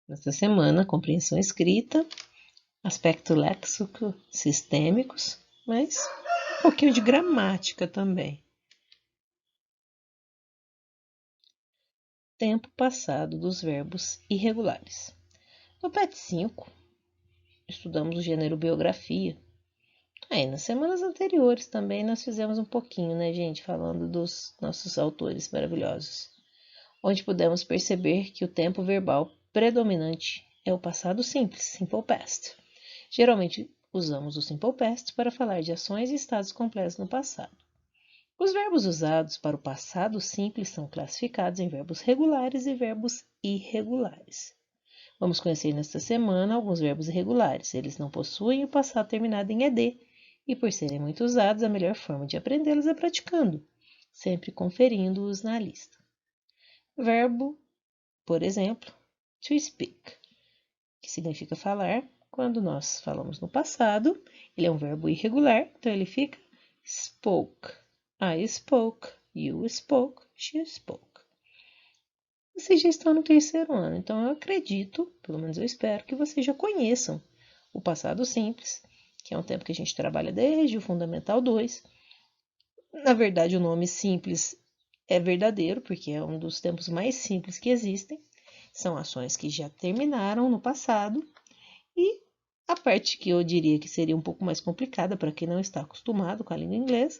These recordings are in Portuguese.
Nesta semana, compreensão escrita, aspecto léxico, sistêmicos, mas um pouquinho de gramática também. Tempo passado dos verbos irregulares. No PET 5, estudamos o gênero biografia. Aí, nas semanas anteriores também nós fizemos um pouquinho, né, gente, falando dos nossos autores maravilhosos, onde pudemos perceber que o tempo verbal predominante é o passado simples, simple past. Geralmente usamos o simple past para falar de ações e estados completos no passado. Os verbos usados para o passado simples são classificados em verbos regulares e verbos irregulares. Vamos conhecer nesta semana alguns verbos irregulares. Eles não possuem o passado terminado em ed e, por serem muito usados, a melhor forma de aprendê-los é praticando, sempre conferindo-os na lista. Verbo, por exemplo, to speak, que significa falar. Quando nós falamos no passado, ele é um verbo irregular, então ele fica spoke. I spoke, you spoke, she spoke. Vocês já estão no terceiro ano, então eu acredito, pelo menos eu espero, que vocês já conheçam o passado simples, que é um tempo que a gente trabalha desde o Fundamental 2. Na verdade, o nome simples é verdadeiro, porque é um dos tempos mais simples que existem. São ações que já terminaram no passado. E a parte que eu diria que seria um pouco mais complicada para quem não está acostumado com a língua inglesa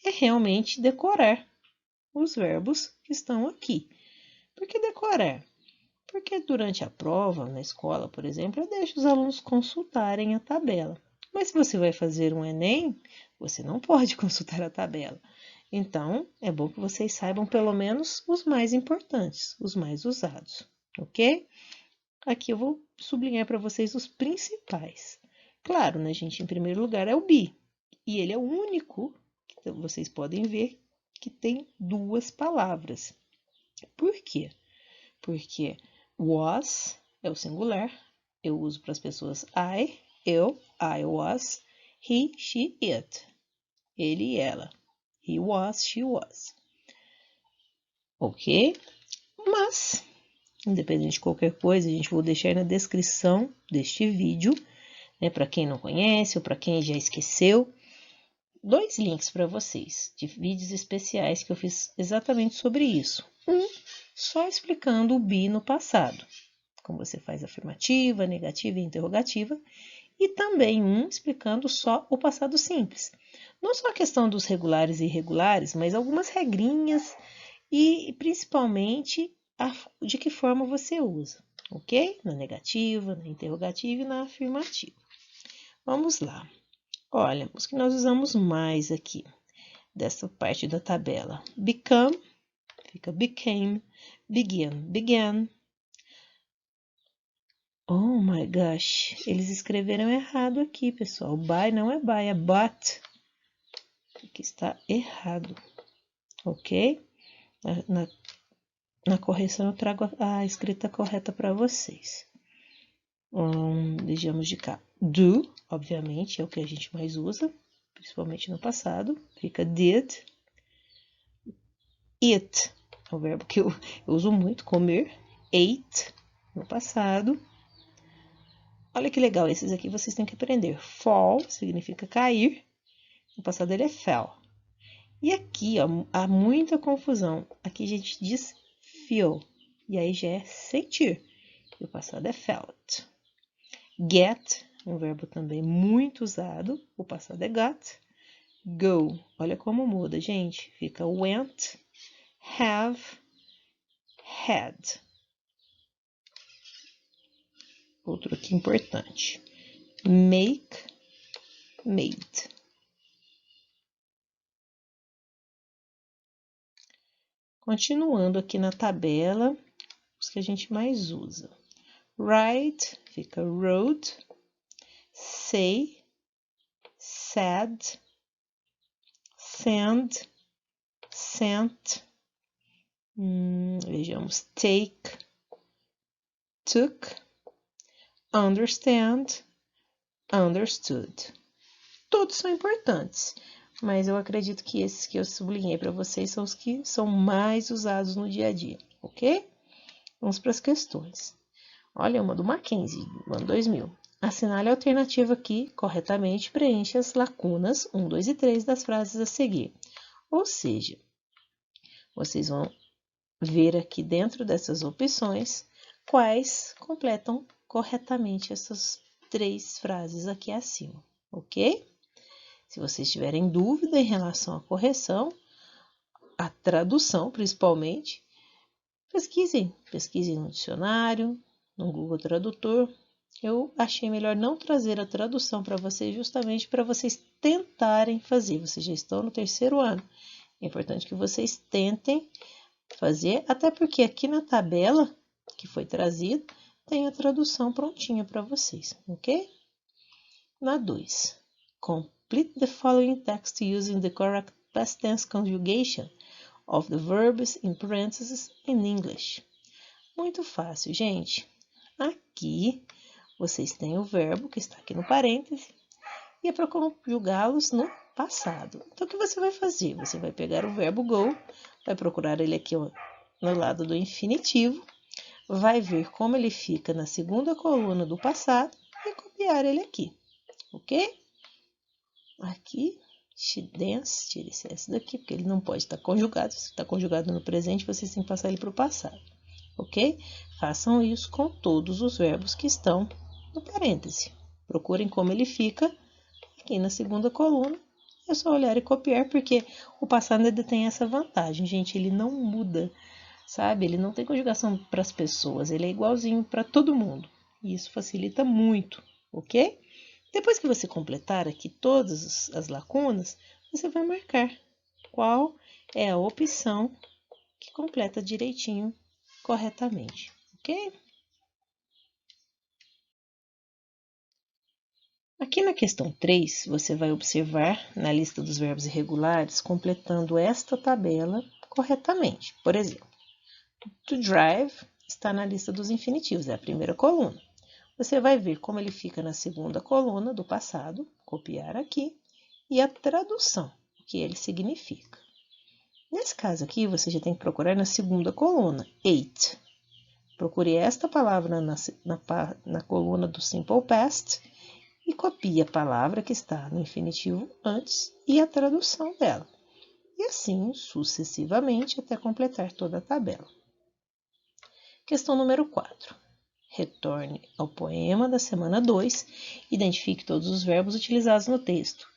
é realmente decorar os verbos que estão aqui. Por que decorar? Porque durante a prova, na escola, por exemplo, eu deixo os alunos consultarem a tabela. Mas se você vai fazer um Enem, você não pode consultar a tabela. Então, é bom que vocês saibam pelo menos os mais importantes, os mais usados, ok? Aqui eu vou sublinhar para vocês os principais. Claro, né, gente? Em primeiro lugar é o be. E ele é o único que vocês podem ver que tem duas palavras. Por quê? Porque was é o singular. Eu uso para as pessoas eu, I was, he, she, it. Ele e ela. He was, she was. Ok? Mas, independente de qualquer coisa, a gente vou deixar na descrição deste vídeo, né, para quem não conhece ou para quem já esqueceu, 2 links para vocês de vídeos especiais que eu fiz exatamente sobre isso. Um só explicando o be no passado, como você faz afirmativa, negativa e interrogativa, e também um explicando só o passado simples. Não só a questão dos regulares e irregulares, mas algumas regrinhas e principalmente de que forma você usa, ok? Na negativa, na interrogativa e na afirmativa. Vamos lá. Olha, os que nós usamos mais aqui, dessa parte da tabela. Become, fica became, begin, began. Oh my gosh, eles escreveram errado aqui, pessoal. Buy não é buy, é but. Aqui está errado, ok? Na correção eu trago a escrita correta para vocês. Vejamos de cá. Do, obviamente, é o que a gente mais usa, principalmente no passado. Fica did. Eat, é um verbo que eu uso muito, comer. Ate, no passado. Olha que legal, esses aqui vocês têm que aprender. Fall significa cair. No passado ele é fell. E aqui, ó, há muita confusão. Aqui a gente diz feel. E aí já é sentir. E o passado é felt. Get, um verbo também muito usado. O passado é got. Go, olha como muda, gente. Fica went, have, had. Outro aqui importante. Make, made. Continuando aqui na tabela, os que a gente mais usa. Write, fica wrote. Say, said. Send, sent. Vejamos, take, took. Understand, understood. Todos são importantes, mas eu acredito que esses que eu sublinhei para vocês são os que são mais usados no dia a dia, ok? Vamos para as questões. Olha, uma do Mackenzie, do ano 2000. Assinale a alternativa que corretamente preenche as lacunas 1, 2 e 3 das frases a seguir. Ou seja, vocês vão ver aqui dentro dessas opções quais completam corretamente essas 3 frases aqui acima, ok? Se vocês tiverem dúvida em relação à correção, a tradução principalmente, pesquisem no dicionário, no Google Tradutor. Eu achei melhor não trazer a tradução para vocês, justamente para vocês tentarem fazer. Vocês já estão no 3º ano. É importante que vocês tentem fazer, até porque aqui na tabela que foi trazida, tem a tradução prontinha para vocês, ok? Na 2. Complete the following text using the correct past tense conjugation of the verbs in parentheses in English. Muito fácil, gente. Aqui vocês têm o verbo que está aqui no parêntese e é para conjugá-los no passado. Então, o que você vai fazer? Você vai pegar o verbo go, vai procurar ele aqui no lado do infinitivo, vai ver como ele fica na segunda coluna do passado e copiar ele aqui, ok? Aqui, she dance, tire esse S daqui, porque ele não pode estar conjugado. Se está conjugado no presente, vocês têm que passar ele para o passado, ok? Façam isso com todos os verbos que estão no parêntese. Procurem como ele fica aqui na segunda coluna. É só olhar e copiar, porque o passado ainda tem essa vantagem, gente. Ele não muda, sabe? Ele não tem conjugação para as pessoas. Ele é igualzinho para todo mundo. E isso facilita muito, ok? Depois que você completar aqui todas as lacunas, você vai marcar qual é a opção que completa direitinho, corretamente, ok? Aqui na questão 3, você vai observar na lista dos verbos irregulares completando esta tabela corretamente. Por exemplo, to drive está na lista dos infinitivos, é a primeira coluna. Você vai ver como ele fica na segunda coluna do passado, copiar aqui, e a tradução, o que ele significa. Nesse caso aqui, você já tem que procurar na segunda coluna, ate. Procure esta palavra na coluna do Simple Past e copie a palavra que está no infinitivo antes e a tradução dela. E assim sucessivamente até completar toda a tabela. Questão número 4. Retorne ao poema da semana 2, identifique todos os verbos utilizados no texto.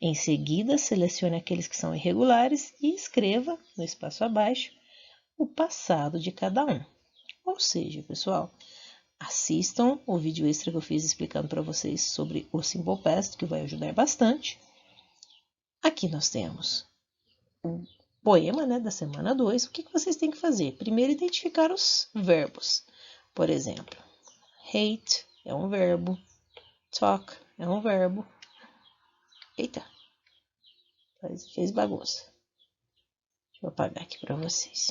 Em seguida, selecione aqueles que são irregulares e escreva, no espaço abaixo, o passado de cada um. Ou seja, pessoal, assistam o vídeo extra que eu fiz explicando para vocês sobre o Simple Past, que vai ajudar bastante. Aqui nós temos o poema, né, da semana 2. O que vocês têm que fazer? Primeiro, identificar os verbos. Por exemplo, hate é um verbo, talk é um verbo. Eita, fez bagunça. Deixa eu apagar aqui para vocês.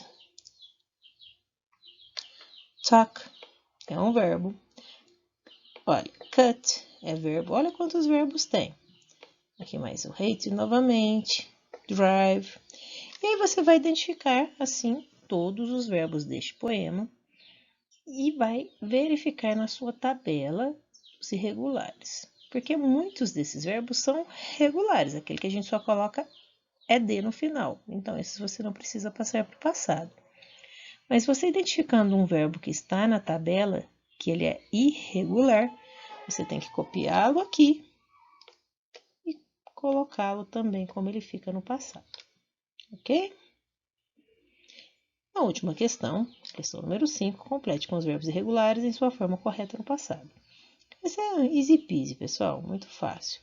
Talk é um verbo. Olha, cut é verbo. Olha quantos verbos tem. Aqui mais o hate novamente, drive. E aí você vai identificar, assim, todos os verbos deste poema e vai verificar na sua tabela os irregulares. Porque muitos desses verbos são regulares, aquele que a gente só coloca ED no final. Então, esses você não precisa passar para o passado. Mas você identificando um verbo que está na tabela, que ele é irregular, você tem que copiá-lo aqui e colocá-lo também como ele fica no passado. Ok? A última questão número 5, complete com os verbos irregulares em sua forma correta no passado. Essa é easy peasy, pessoal, muito fácil.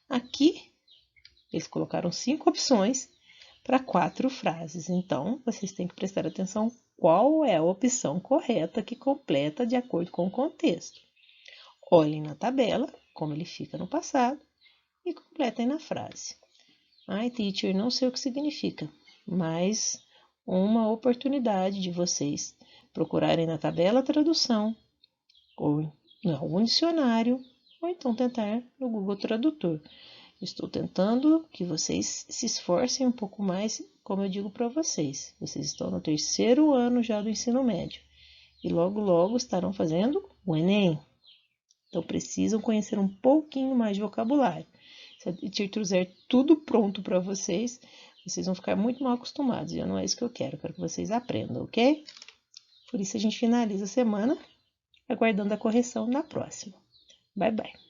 Aqui, eles colocaram 5 opções para 4 frases, então vocês têm que prestar atenção qual é a opção correta que completa de acordo com o contexto. Olhem na tabela, como ele fica no passado, e completem na frase. Ai, teacher, não sei o que significa, mas uma oportunidade de vocês procurarem na tabela a tradução, ou em algum dicionário, ou então tentar no Google Tradutor. Estou tentando que vocês se esforcem um pouco mais, como eu digo para vocês. Vocês estão no 3º ano já do ensino médio. e logo, logo estarão fazendo o Enem. Então, precisam conhecer um pouquinho mais de vocabulário. Se a Teacher trouxer tudo pronto para vocês, vocês vão ficar muito mal acostumados. E não é isso que eu quero que vocês aprendam, ok? Por isso, a gente finaliza a semana aguardando a correção na próxima. Bye, bye.